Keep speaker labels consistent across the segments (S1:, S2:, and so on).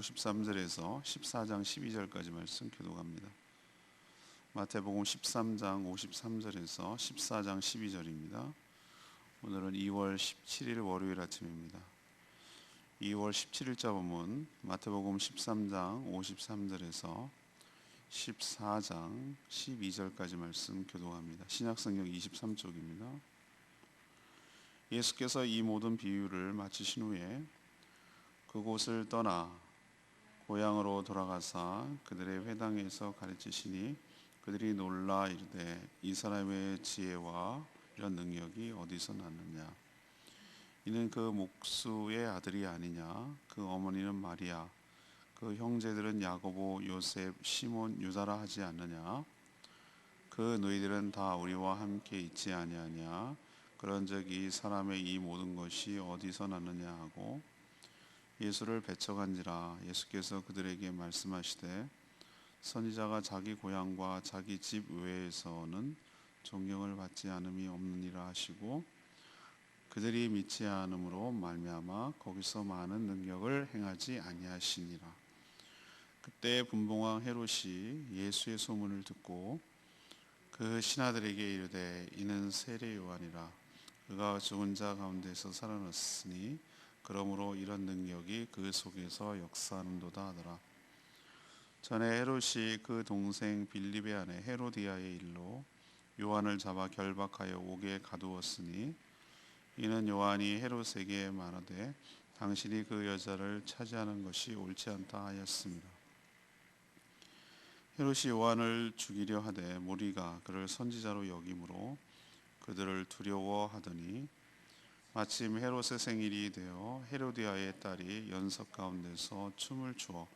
S1: 53절에서 14장 12절까지 말씀 교독합니다. 마태복음 13장 53절에서 14장 12절입니다. 오늘은 2월 17일 월요일 아침입니다. 2월 17일자 본문 마태복음 13장 53절에서 14장 12절까지 말씀 교독합니다. 신약성경 23쪽입니다. 예수께서 이 모든 비유를 마치신 후에 그곳을 떠나 고향으로 돌아가사 그들의 회당에서 가르치시니 그들이 놀라 이르되 이 사람의 지혜와 이런 능력이 어디서 났느냐. 이는 그 목수의 아들이 아니냐. 그 어머니는 마리아, 그 형제들은 야고보, 요셉, 시몬, 유다라 하지 않느냐. 그 너희들은 다 우리와 함께 있지 아니하냐. 그런즉 이 사람의 이 모든 것이 어디서 났느냐 하고 예수를 배척한지라. 예수께서 그들에게 말씀하시되 선지자가 자기 고향과 자기 집 외에서는 존경을 받지 않음이 없느니라 하시고 그들이 믿지 않음으로 말미암아 거기서 많은 능력을 행하지 아니하시니라. 그때 분봉왕 헤롯이 예수의 소문을 듣고 그 신하들에게 이르되 이는 세례 요한이라. 그가 죽은 자 가운데서 살아났으니 그러므로 이런 능력이 그 속에서 역사하는도다 하더라. 전에 헤롯이 그 동생 빌립의 아내 헤로디아의 일로 요한을 잡아 결박하여 옥에 가두었으니 이는 요한이 헤롯에게 말하되 당신이 그 여자를 차지하는 것이 옳지 않다 하였습니다. 헤롯이 요한을 죽이려 하되 무리가 그를 선지자로 여김으로 그들을 두려워하더니 마침 헤롯의 생일이 되어 헤로디아의 딸이 연석 가운데서 춤을 추어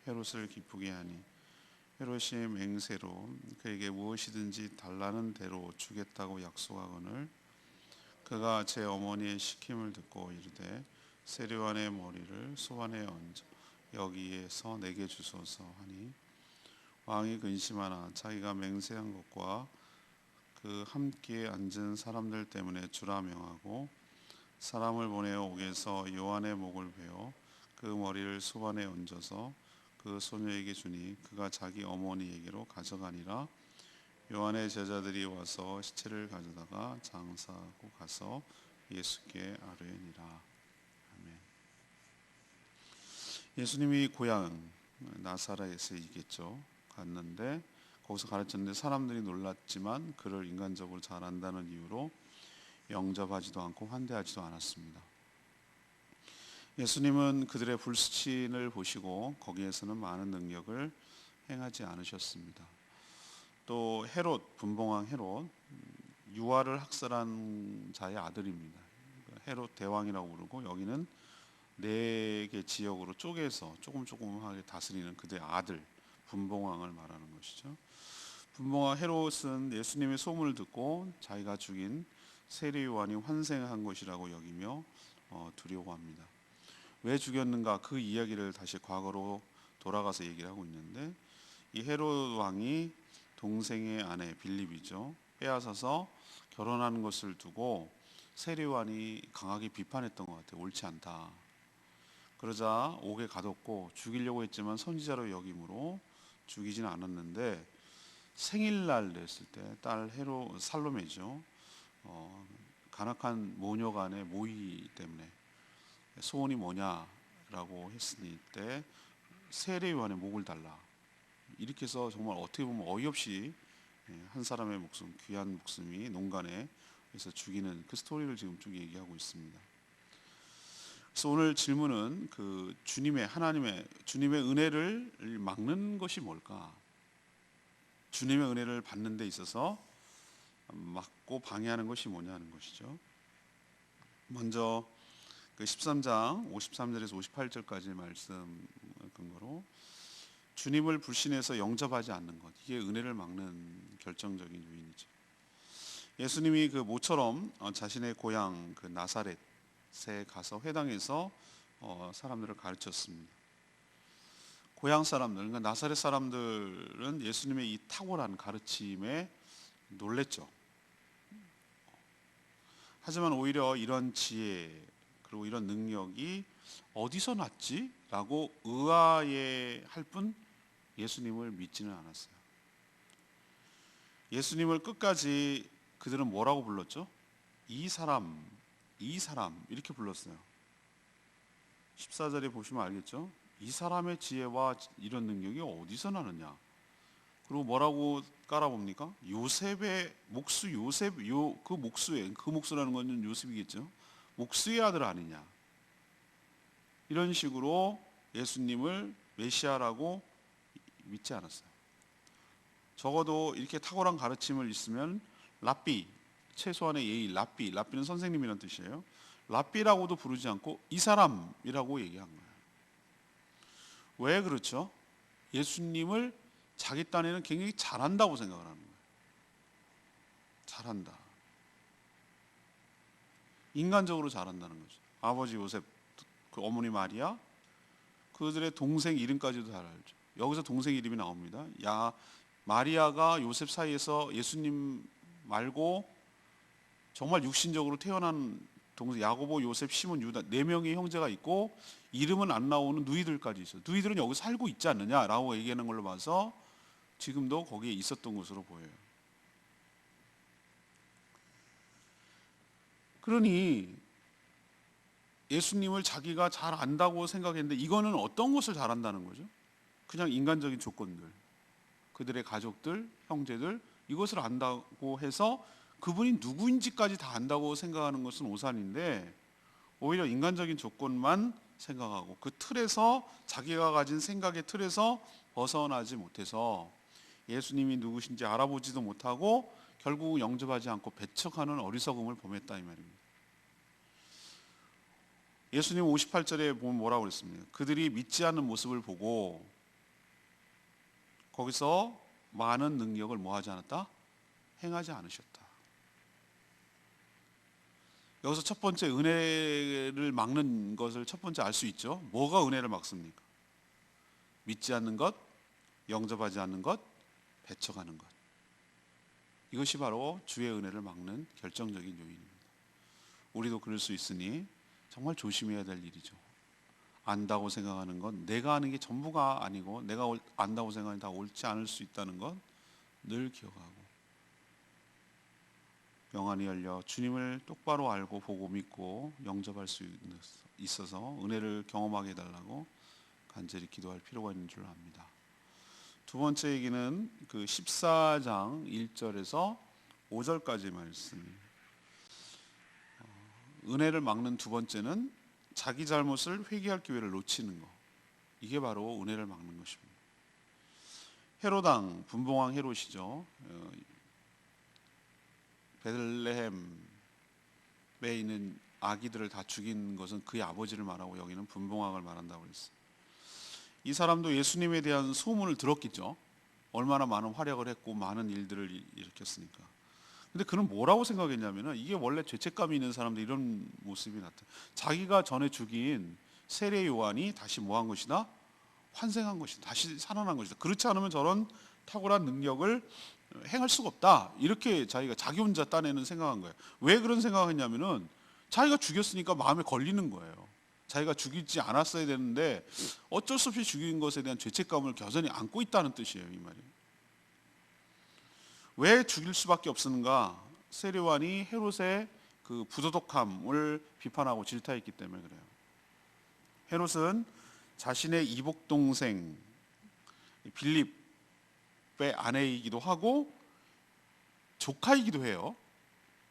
S1: 헤롯을 기쁘게 하니 헤롯이 맹세로 그에게 무엇이든지 달라는 대로 주겠다고 약속하거늘 그가 제 어머니의 시킴을 듣고 이르되 세례요한의 머리를 소환에 얹어 여기에서 내게 주소서 하니 왕이 근심하나 자기가 맹세한 것과 그 함께 앉은 사람들 때문에 주라 명하고 사람을 보내어 옥에서 요한의 목을 베어 그 머리를 소반에 얹어서 그 소녀에게 주니 그가 자기 어머니에게로 가져가니라. 요한의 제자들이 와서 시체를 가져다가 장사하고 가서 예수께 아뢰니라. 아멘. 예수님이 고향 나사렛이겠죠. 갔는데 거기서 가르쳤는데 사람들이 놀랐지만 그를 인간적으로 잘 안다는 이유로 영접하지도 않고 환대하지도 않았습니다. 예수님은 그들의 불신을 보시고 거기에서는 많은 능력을 행하지 않으셨습니다. 또 헤롯, 분봉왕 헤롯, 유아를 학살한 자의 아들입니다. 헤롯 대왕이라고 부르고 여기는 4개 지역으로 쪼개서 조금하게 다스리는 그들의 아들 분봉왕을 말하는 것이죠. 분봉왕 헤롯은 예수님의 소문을 듣고 자기가 죽인 세례 요한이 환생한 것이라고 여기며 두려워합니다. 왜 죽였는가 그 이야기를 다시 과거로 돌아가서 얘기를 하고 있는데 이 헤롯 왕이 동생의 아내 빌립이죠. 빼앗아서 결혼하는 것을 두고 세례 요한이 강하게 비판했던 것 같아요. 옳지 않다. 그러자 옥에 가뒀고 죽이려고 했지만 선지자로 여김으로 죽이지는 않았는데 생일날 됐을 때 딸 살로메죠. 간악한 모녀 간의 모의 때문에 소원이 뭐냐라고 했으니 때 세례 요한의 목을 달라. 이렇게 해서 정말 어떻게 보면 어이없이 한 사람의 목숨, 귀한 목숨이 농간에 해서 죽이는 그 스토리를 지금 쭉 얘기하고 있습니다. 그래서 오늘 질문은 그 주님의 은혜를 막는 것이 뭘까? 주님의 은혜를 받는 데 있어서 막고 방해하는 것이 뭐냐는 것이죠. 먼저 그 13장 53절에서 58절까지 말씀 근거로 주님을 불신해서 영접하지 않는 것, 이게 은혜를 막는 결정적인 요인이죠. 예수님이 그 모처럼 자신의 고향 그 나사렛에 가서 회당에서 사람들을 가르쳤습니다. 고향 사람들, 그러니까 나사렛 사람들은 예수님의 이 탁월한 가르침에 놀랬죠. 하지만 오히려 이런 지혜 그리고 이런 능력이 어디서 났지? 라고 의아해할 뿐 예수님을 믿지는 않았어요. 예수님을 끝까지 그들은 뭐라고 불렀죠? 이 사람 이렇게 불렀어요. 14절에 보시면 알겠죠? 이 사람의 지혜와 이런 능력이 어디서 나느냐? 그리고 뭐라고 깔아봅니까? 요셉의 목수 그 목수라는 건 요셉이겠죠. 목수의 아들 아니냐? 이런 식으로 예수님을 메시아라고 믿지 않았어요. 적어도 이렇게 탁월한 가르침을 있으면 랍비, 최소한의 예의, 랍비는 선생님이라는 뜻이에요. 랍비라고도 부르지 않고 이 사람이라고 얘기한 거예요. 왜 그렇죠? 예수님을 자기 딴에는 굉장히 잘한다고 생각을 하는 거예요. 잘한다. 인간적으로 잘한다는 거죠. 아버지 요셉, 그 어머니 마리아, 그들의 동생 이름까지도 잘 알죠. 여기서 동생 이름이 나옵니다. 마리아가 요셉 사이에서 예수님 말고 정말 육신적으로 태어난 동생 야고보, 요셉, 시몬, 유다 4명의 형제가 있고 이름은 안 나오는 누이들까지 있어요. 누이들은 여기 살고 있지 않느냐라고 얘기하는 걸로 봐서 지금도 거기에 있었던 것으로 보여요. 그러니 예수님을 자기가 잘 안다고 생각했는데 이거는 어떤 것을 잘 안다는 거죠? 그냥 인간적인 조건들, 그들의 가족들, 형제들 이것을 안다고 해서 그분이 누구인지까지 다 안다고 생각하는 것은 오산인데 오히려 인간적인 조건만 생각하고 그 틀에서 자기가 가진 생각의 틀에서 벗어나지 못해서 예수님이 누구신지 알아보지도 못하고 결국 영접하지 않고 배척하는 어리석음을 범했다 이 말입니다. 예수님 58절에 보면 뭐라고 그랬습니까? 그들이 믿지 않는 모습을 보고 거기서 많은 능력을 뭐하지 않았다? 행하지 않으셨다. 여기서 첫 번째 은혜를 막는 것을 첫 번째 알 수 있죠. 뭐가 은혜를 막습니까? 믿지 않는 것, 영접하지 않는 것, 배척하는 것. 이것이 바로 주의 은혜를 막는 결정적인 요인입니다. 우리도 그럴 수 있으니 정말 조심해야 될 일이죠. 안다고 생각하는 건 내가 아는 게 전부가 아니고 내가 안다고 생각하는 다 옳지 않을 수 있다는 것 늘 기억하고 영안이 열려 주님을 똑바로 알고 보고 믿고 영접할 수 있어서 은혜를 경험하게 해달라고 간절히 기도할 필요가 있는 줄 압니다. 두 번째 얘기는 그 14장 1절에서 5절까지 말씀입니다. 은혜를 막는 두 번째는 자기 잘못을 회개할 기회를 놓치는 것. 이게 바로 은혜를 막는 것입니다. 헤롯 왕, 분봉왕 헤롯이죠. 베들레헴에 있는 아기들을 다 죽인 것은 그의 아버지를 말하고 여기는 분봉왕을 말한다고 했어요. 이 사람도 예수님에 대한 소문을 들었겠죠. 얼마나 많은 활약을 했고 많은 일들을 일으켰으니까. 근데 그는 뭐라고 생각했냐면은 이게 원래 죄책감이 있는 사람들 이런 모습이 나타나. 자기가 전에 죽인 세례 요한이 다시 뭐한 것이다? 환생한 것이다. 다시 살아난 것이다. 그렇지 않으면 저런 탁월한 능력을 행할 수가 없다. 이렇게 자기가 자기 혼자 딴에는 생각한 거예요. 왜 그런 생각을 했냐면은 자기가 죽였으니까 마음에 걸리는 거예요. 자기가 죽이지 않았어야 되는데 어쩔 수 없이 죽인 것에 대한 죄책감을 겨전히 안고 있다는 뜻이에요. 이 말이. 왜 죽일 수밖에 없었는가? 세례요한이 헤롯의 그 부도덕함을 비판하고 질타했기 때문에 그래요. 헤롯은 자신의 이복 동생 빌립의 아내이기도 하고 조카이기도 해요.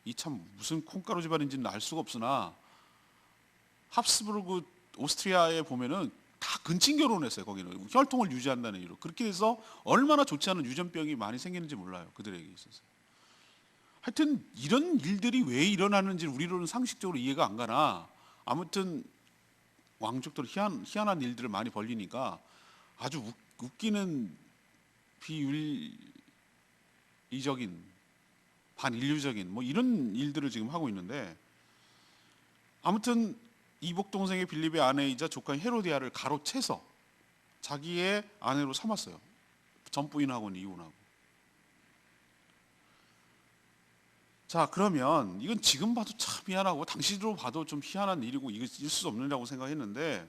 S1: 이 참 무슨 콩가루 집안인지는 알 수가 없으나 합스부르크 오스트리아에 보면은 다 근친 결혼했어요. 거기는 혈통을 유지한다는 이유로. 그렇게 해서 얼마나 좋지 않은 유전병이 많이 생기는지 몰라요. 그들에게 있어서. 하여튼 이런 일들이 왜 일어나는지 우리로는 상식적으로 이해가 안 가나 아무튼 왕족들 희한한 일들을 많이 벌리니까 아주 웃기는 비윤리적인 반인류적인 뭐 이런 일들을 지금 하고 있는데 아무튼 이복 동생의 빌립의 아내이자 조카인 헤로디아를 가로채서 자기의 아내로 삼았어요. 전 부인하고는 이혼하고. 자, 그러면 이건 지금 봐도 참 희한하고 당시로 봐도 좀 희한한 일이고 이거 있을 수 없느냐고 생각했는데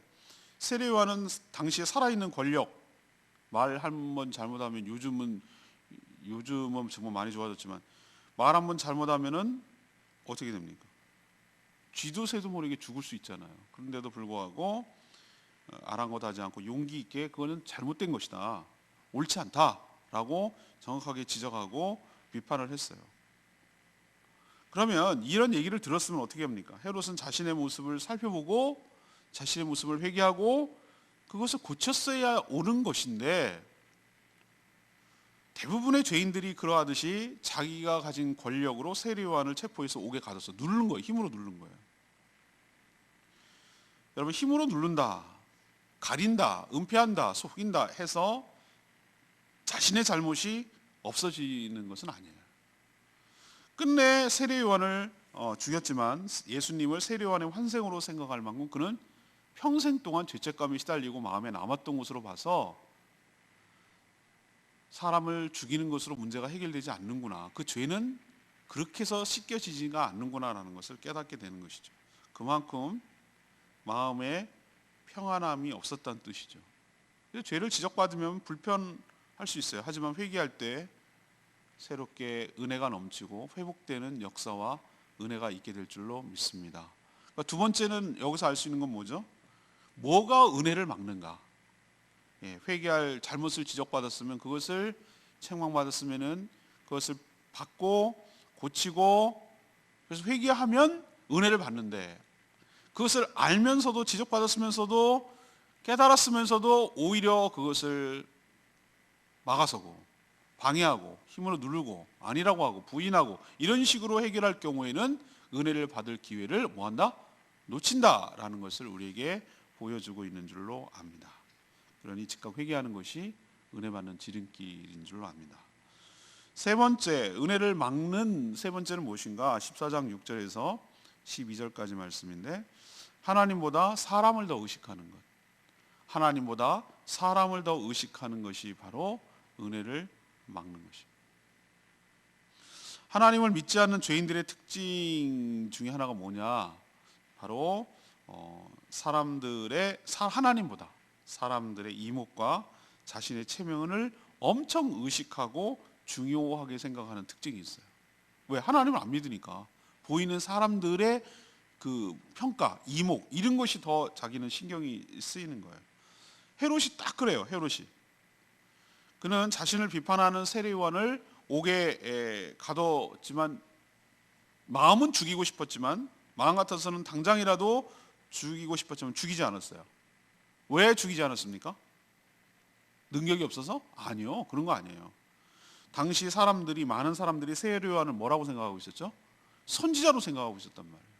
S1: 세례요한은 당시에 살아있는 권력, 말 한 번 잘못하면 요즘은 정말 많이 좋아졌지만 말 한 번 잘못하면은 어떻게 됩니까? 쥐도 새도 모르게 죽을 수 있잖아요. 그런데도 불구하고 아랑곳하지 않고 용기 있게 그거는 잘못된 것이다, 옳지 않다라고 정확하게 지적하고 비판을 했어요. 그러면 이런 얘기를 들었으면 어떻게 합니까? 헤롯은 자신의 모습을 살펴보고 자신의 모습을 회개하고 그것을 고쳤어야 옳은 것인데, 대부분의 죄인들이 그러하듯이 자기가 가진 권력으로 세례요한을 체포해서 옥에 가둬서 누르는 거예요. 힘으로 누르는 거예요. 여러분, 힘으로 누른다, 가린다, 은폐한다, 속인다 해서 자신의 잘못이 없어지는 것은 아니에요. 끝내 세례요한을 죽였지만 예수님을 세례요한의 환생으로 생각할 만큼 그는 평생 동안 죄책감에 시달리고 마음에 남았던 것으로 봐서 사람을 죽이는 것으로 문제가 해결되지 않는구나, 그 죄는 그렇게 해서 씻겨지지가 않는구나라는 것을 깨닫게 되는 것이죠. 그만큼 마음에 평안함이 없었다는 뜻이죠. 죄를 지적받으면 불편할 수 있어요. 하지만 회개할 때 새롭게 은혜가 넘치고 회복되는 역사와 은혜가 있게 될 줄로 믿습니다. 그러니까 두 번째는 여기서 알 수 있는 건 뭐죠? 뭐가 은혜를 막는가? 회개할 잘못을 지적받았으면, 그것을 책망받았으면은 그것을 받고 고치고, 그래서 회개하면 은혜를 받는데, 그것을 알면서도 지적받았으면서도 깨달았으면서도 오히려 그것을 막아서고 방해하고 힘으로 누르고 아니라고 하고 부인하고 이런 식으로 해결할 경우에는 은혜를 받을 기회를 뭐한다? 놓친다라는 것을 우리에게 보여주고 있는 줄로 압니다. 그러니 즉각 회개하는 것이 은혜 받는 지름길인 줄로 압니다. 세 번째, 은혜를 막는 세 번째는 무엇인가? 14장 6절에서 12절까지 말씀인데, 하나님보다 사람을 더 의식하는 것, 하나님보다 사람을 더 의식하는 것이 바로 은혜를 막는 것입니다. 하나님을 믿지 않는 죄인들의 특징 중에 하나가 뭐냐? 바로 하나님보다 사람들의 이목과 자신의 체면을 엄청 의식하고 중요하게 생각하는 특징이 있어요. 왜? 하나님을 안 믿으니까. 보이는 사람들의 그 평가, 이목, 이런 것이 더 자기는 신경이 쓰이는 거예요. 헤롯이 딱 그래요. 헤롯이. 그는 자신을 비판하는 세례요한을 옥에 가뒀지만, 마음은 죽이고 싶었지만, 마음 같아서는 당장이라도 죽이고 싶었지만 죽이지 않았어요. 왜 죽이지 않았습니까? 능력이 없어서? 아니요, 그런 거 아니에요. 당시 많은 사람들이 세례요한을 뭐라고 생각하고 있었죠? 선지자로 생각하고 있었단 말이에요.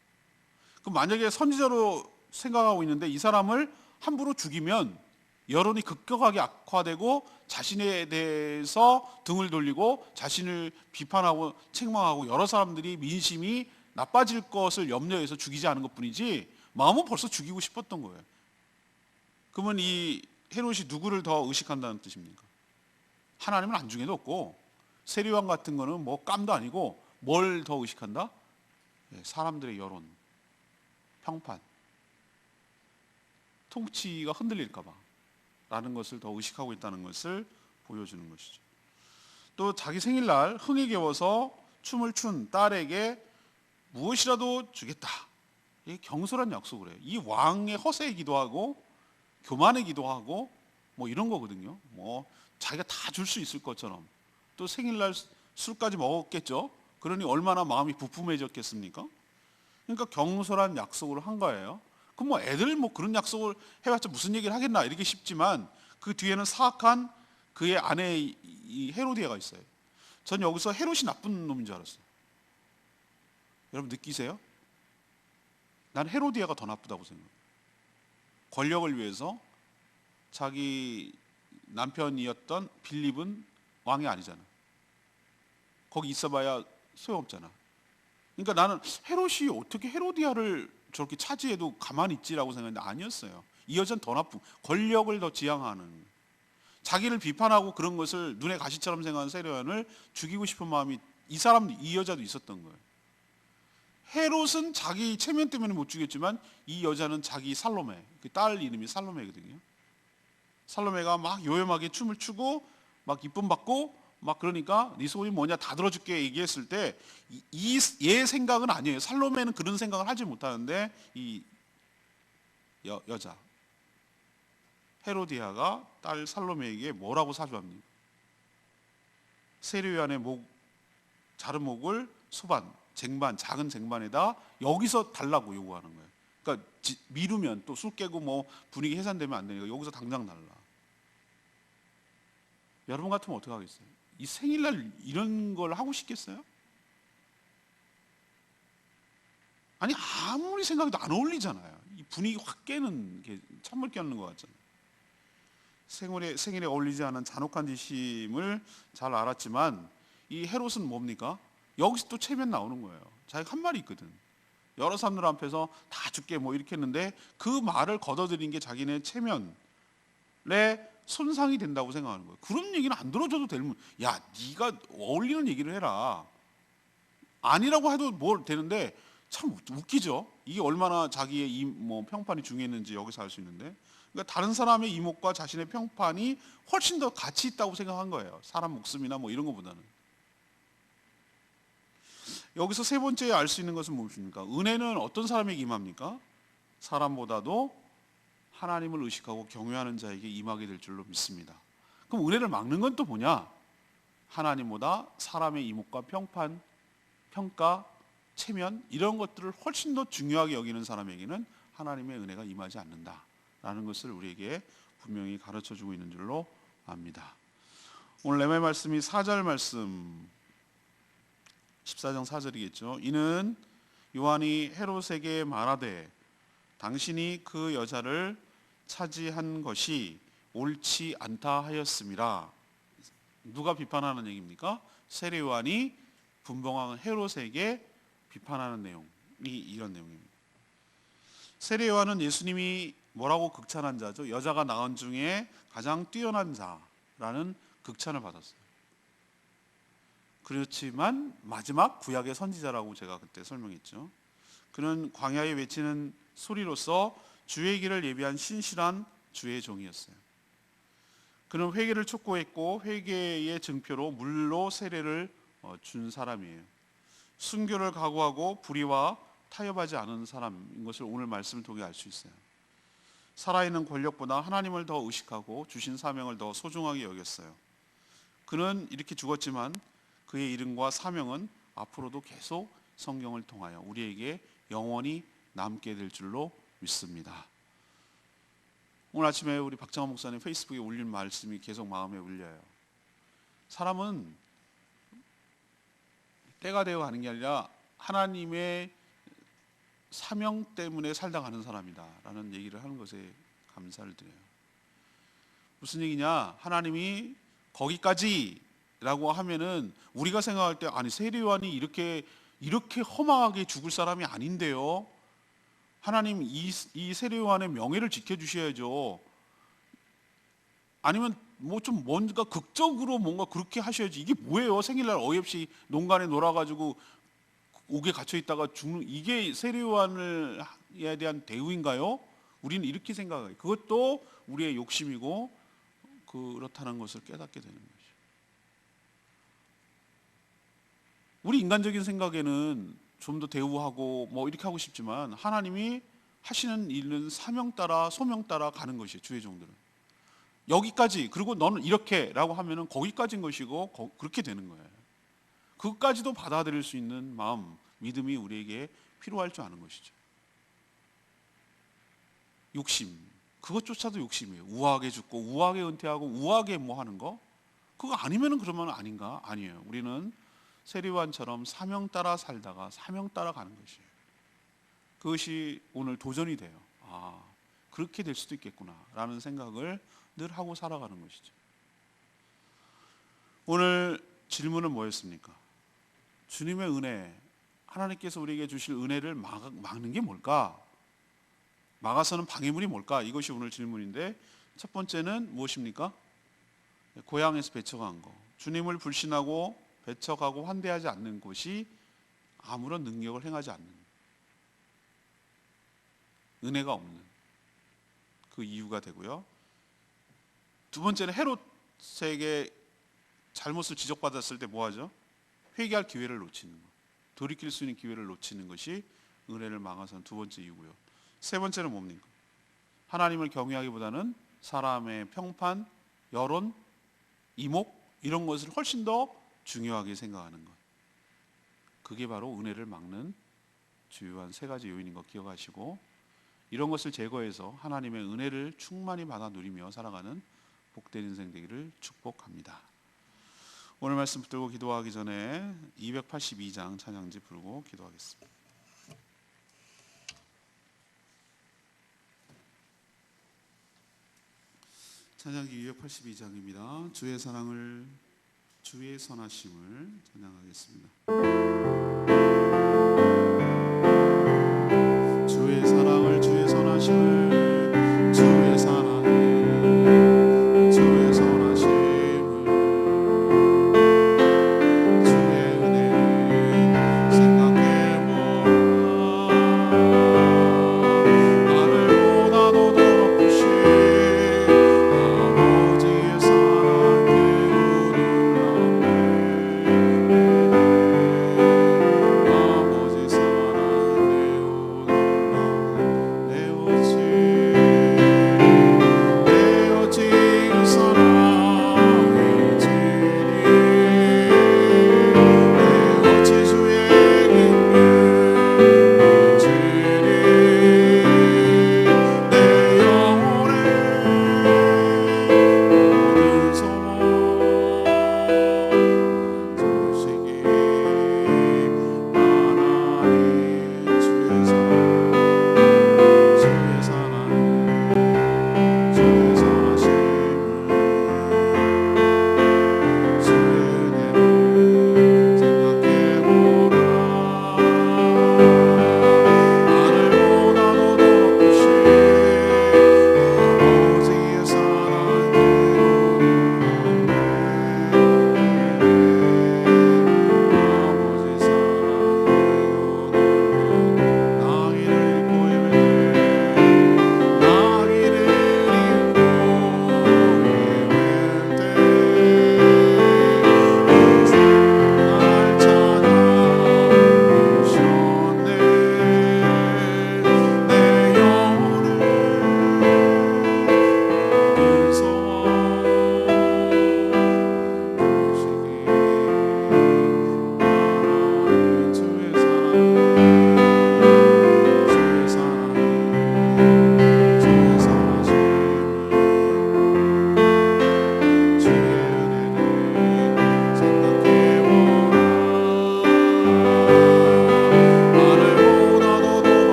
S1: 그럼 만약에 선지자로 생각하고 있는데 이 사람을 함부로 죽이면 여론이 급격하게 악화되고 자신에 대해서 등을 돌리고 자신을 비판하고 책망하고 여러 사람들이 민심이 나빠질 것을 염려해서 죽이지 않은 것뿐이지 마음은 벌써 죽이고 싶었던 거예요. 그러면 이 헤롯이 누구를 더 의식한다는 뜻입니까? 하나님은 안중에도 없고 세례요한 같은 거는 뭐 깜도 아니고 뭘 더 의식한다? 사람들의 여론, 평판, 통치가 흔들릴까 봐 라는 것을 더 의식하고 있다는 것을 보여주는 것이죠. 또 자기 생일날 흥에 겨워서 춤을 춘 딸에게 무엇이라도 주겠다, 이 경솔한 약속을 해요. 이 왕의 허세이기도 하고 교만이기도 하고 뭐 이런 거거든요. 뭐 자기가 다 줄 수 있을 것처럼, 또 생일날 술까지 먹었겠죠. 그러니 얼마나 마음이 부푼해졌겠습니까? 그러니까 경솔한 약속을 한 거예요. 그럼 뭐 애들 뭐 그런 약속을 해봤자 무슨 얘기를 하겠나 이렇게 싶지만, 그 뒤에는 사악한 그의 아내 이 헤로디아가 있어요. 전 여기서 헤롯이 나쁜 놈인 줄 알았어요. 여러분 느끼세요? 난 헤로디아가 더 나쁘다고 생각해요. 권력을 위해서 자기 남편이었던 빌립은 왕이 아니잖아. 거기 있어봐야 소용없잖아. 그러니까 나는 헤롯이 어떻게 헤로디아를 저렇게 차지해도 가만히 있지라고 생각했는데 아니었어요. 이 여자는 더 나쁜, 권력을 더 지향하는, 자기를 비판하고 그런 것을 눈에 가시처럼 생각하는 세례요한을 죽이고 싶은 마음이 이 여자도 있었던 거예요. 헤롯은 자기 체면 때문에 못 죽였지만 이 여자는 자기 살로메, 그 딸 이름이 살로메거든요. 살로메가 막 요염하게 춤을 추고 막 이쁨 받고 막 그러니까 네 소원이 뭐냐 다 들어줄게 얘기했을 때 얘 생각은 아니에요. 살로메는 그런 생각을 하지 못하는데 이 여자 헤로디아가 딸 살로메에게 뭐라고 사주합니까? 세례요한의 자른 목을 소반, 쟁반, 작은 쟁반에다 여기서 달라고 요구하는 거예요. 그러니까 미루면 또 술 깨고 뭐 분위기 해산되면 안 되니까 여기서 당장 달라. 여러분 같으면 어떻게 하겠어요? 이 생일날 이런 걸 하고 싶겠어요? 아니 아무리 생각해도 안 어울리잖아요. 이 분위기 확 깨는 게 찬물 깨는 것 같잖아요. 생일에 어울리지 않은 잔혹한 짓임을 잘 알았지만 이 헤롯은 뭡니까? 여기서 또 체면 나오는 거예요. 자기가 한 말이 있거든. 여러 사람들 앞에서 다 줄게 뭐 이렇게 했는데 그 말을 걷어들인 게 자기네 체면에 손상이 된다고 생각하는 거예요. 그런 얘기는 안 들어줘도 야 네가 어울리는 얘기를 해라. 아니라고 해도 뭘 되는데 참 웃기죠. 이게 얼마나 자기의 평판이 중요했는지 여기서 알 수 있는데, 그러니까 다른 사람의 이목과 자신의 평판이 훨씬 더 가치 있다고 생각한 거예요. 사람 목숨이나 뭐 이런 것보다는. 여기서 세 번째 알 수 있는 것은 무엇입니까? 은혜는 어떤 사람에게 임합니까? 사람보다도 하나님을 의식하고 경외하는 자에게 임하게 될 줄로 믿습니다. 그럼 은혜를 막는 건 또 뭐냐? 하나님보다 사람의 이목과 평판, 평가, 체면 이런 것들을 훨씬 더 중요하게 여기는 사람에게는 하나님의 은혜가 임하지 않는다라는 것을 우리에게 분명히 가르쳐주고 있는 줄로 압니다. 오늘 레메 말씀이 4절 말씀 14장 4절이겠죠. 이는 요한이 헤롯에게 말하되 당신이 그 여자를 차지한 것이 옳지 않다 하였음이라. 누가 비판하는 얘기입니까? 세례 요한이 분봉왕 헤롯에게 비판하는 내용이 이런 내용입니다. 세례 요한은 예수님이 뭐라고 극찬한 자죠? 여자가 낳은 중에 가장 뛰어난 자라는 극찬을 받았어요. 그렇지만 마지막 구약의 선지자라고 제가 그때 설명했죠. 그는 광야에 외치는 소리로서 주의 길을 예비한 신실한 주의 종이었어요. 그는 회개를 촉구했고 회개의 증표로 물로 세례를 준 사람이에요. 순교를 각오하고 불의와 타협하지 않은 사람인 것을 오늘 말씀을 통해 알 수 있어요. 살아있는 권력보다 하나님을 더 의식하고 주신 사명을 더 소중하게 여겼어요. 그는 이렇게 죽었지만 그의 이름과 사명은 앞으로도 계속 성경을 통하여 우리에게 영원히 남게 될 줄로 믿습니다. 오늘 아침에 우리 박정환 목사님 페이스북에 올린 말씀이 계속 마음에 울려요. 사람은 때가 되어 가는 게 아니라 하나님의 사명 때문에 살다 가는 사람이다 라는 얘기를 하는 것에 감사를 드려요. 무슨 얘기냐? 하나님이 거기까지 라고 하면은 우리가 생각할 때 아니 세례 요한이 이렇게 험하게 죽을 사람이 아닌데요. 하나님 이 세례 요한의 명예를 지켜주셔야죠. 아니면 뭐 좀 뭔가 극적으로 뭔가 그렇게 하셔야지. 이게 뭐예요? 생일날 어이없이 농간에 놀아가지고 옥에 갇혀 있다가 죽는 이게 세례 요한에 대한 대우인가요? 우리는 이렇게 생각해요. 그것도 우리의 욕심이고 그렇다는 것을 깨닫게 되는 거죠. 우리 인간적인 생각에는 좀 더 대우하고 뭐 이렇게 하고 싶지만 하나님이 하시는 일은 사명 따라 소명 따라 가는 것이에요. 주의 종들은 여기까지 그리고 너는 이렇게 라고 하면은 거기까지인 것이고 그렇게 되는 거예요. 그것까지도 받아들일 수 있는 마음, 믿음이 우리에게 필요할 줄 아는 것이죠. 욕심, 그것조차도 욕심이에요. 우아하게 죽고 우아하게 은퇴하고 우아하게 뭐 하는 거 그거 아니면은 그러면 아닌가? 아니에요. 우리는 세례요한처럼 사명 따라 살다가 사명 따라 가는 것이에요. 그것이 오늘 도전이 돼요. 아, 그렇게 될 수도 있겠구나 라는 생각을 늘 하고 살아가는 것이죠. 오늘 질문은 뭐였습니까? 주님의 은혜, 하나님께서 우리에게 주실 은혜를 막는 게 뭘까? 막아서는 방해물이 뭘까? 이것이 오늘 질문인데 첫 번째는 무엇입니까? 고향에서 배척한 거. 주님을 불신하고 배척하고 환대하지 않는 것이 아무런 능력을 행하지 않는 것. 은혜가 없는 그 이유가 되고요. 두 번째는 헤롯에게 잘못을 지적받았을 때 뭐하죠? 회개할 기회를 놓치는 것, 돌이킬 수 있는 기회를 놓치는 것이 은혜를 망하선 두 번째 이유고요. 세 번째는 뭡니까? 하나님을 경외하기보다는 사람의 평판, 여론, 이목 이런 것을 훨씬 더 중요하게 생각하는 것. 그게 바로 은혜를 막는 주요한 세 가지 요인인 것 기억하시고, 이런 것을 제거해서 하나님의 은혜를 충만히 받아 누리며 살아가는 복된 인생 되기를 축복합니다. 오늘 말씀 붙들고 기도하기 전에 282장 찬양지 부르고 기도하겠습니다. 찬양기 282장입니다. 주의 사랑을, 주의 선하심을 찬양하겠습니다. 주의 사랑을, 주의 선하심을, 주의 사랑을, 주의 선하심을, 주의 은혜를 생각해보라. 나를 보다도 더 크신 아버지의 사랑이 오늘날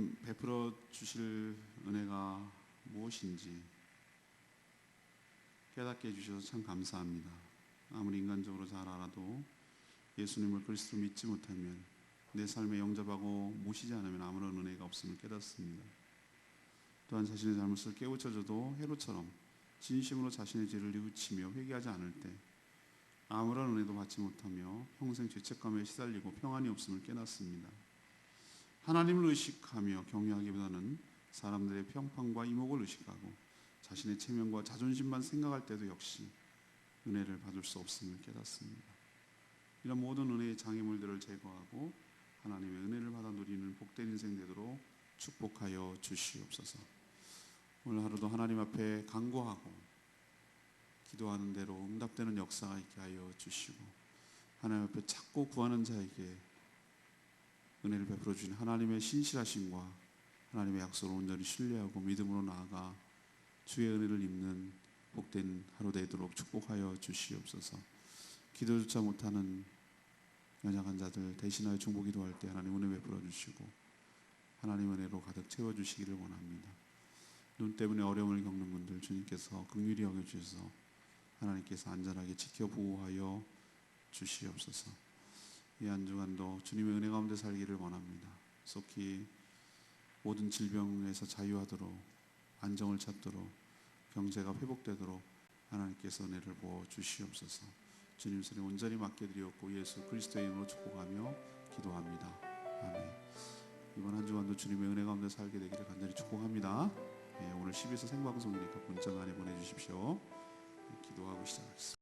S1: 하나님 베풀어 주실 은혜가 무엇인지 깨닫게 해주셔서 참 감사합니다. 아무리 인간적으로 잘 알아도 예수님을 그리스도 믿지 못하면, 내 삶에 영접하고 모시지 않으면 아무런 은혜가 없음을 깨닫습니다. 또한 자신의 잘못을 깨우쳐져도 헤롯처럼 진심으로 자신의 죄를 뉘우치며 회개하지 않을 때 아무런 은혜도 받지 못하며 평생 죄책감에 시달리고 평안이 없음을 깨닫습니다. 하나님을 의식하며 경외하기보다는 사람들의 평판과 이목을 의식하고 자신의 체면과 자존심만 생각할 때도 역시 은혜를 받을 수 없음을 깨닫습니다. 이런 모든 은혜의 장애물들을 제거하고 하나님의 은혜를 받아 누리는 복된 인생 되도록 축복하여 주시옵소서. 오늘 하루도 하나님 앞에 간구하고 기도하는 대로 응답되는 역사가 있게 하여 주시고, 하나님 앞에 찾고 구하는 자에게 은혜를 베풀어 주신 하나님의 신실하심과 하나님의 약속을 온전히 신뢰하고 믿음으로 나아가 주의 은혜를 입는 복된 하루 되도록 축복하여 주시옵소서. 기도조차 못하는 연약한 자들 대신하여 중보 기도할 때 하나님 은혜 베풀어 주시고 하나님 은혜로 가득 채워주시기를 원합니다. 눈 때문에 어려움을 겪는 분들 주님께서 긍휼히 여겨주셔서 하나님께서 안전하게 지켜 보호하여 주시옵소서. 이 한 주간도 주님의 은혜 가운데 살기를 원합니다. 속히 모든 질병에서 자유하도록, 안정을 찾도록, 경제가 회복되도록 하나님께서 은혜를 부어 주시옵소서. 주님 손에 온전히 맡겨드리었고 예수 그리스도의 이름으로 축복하며 기도합니다. 아멘. 이번 한 주간도 주님의 은혜 가운데 살게 되기를 간절히 축복합니다. 오늘 12서 생방송이니까 문자 많이 보내주십시오. 기도하고 시작하겠습니다.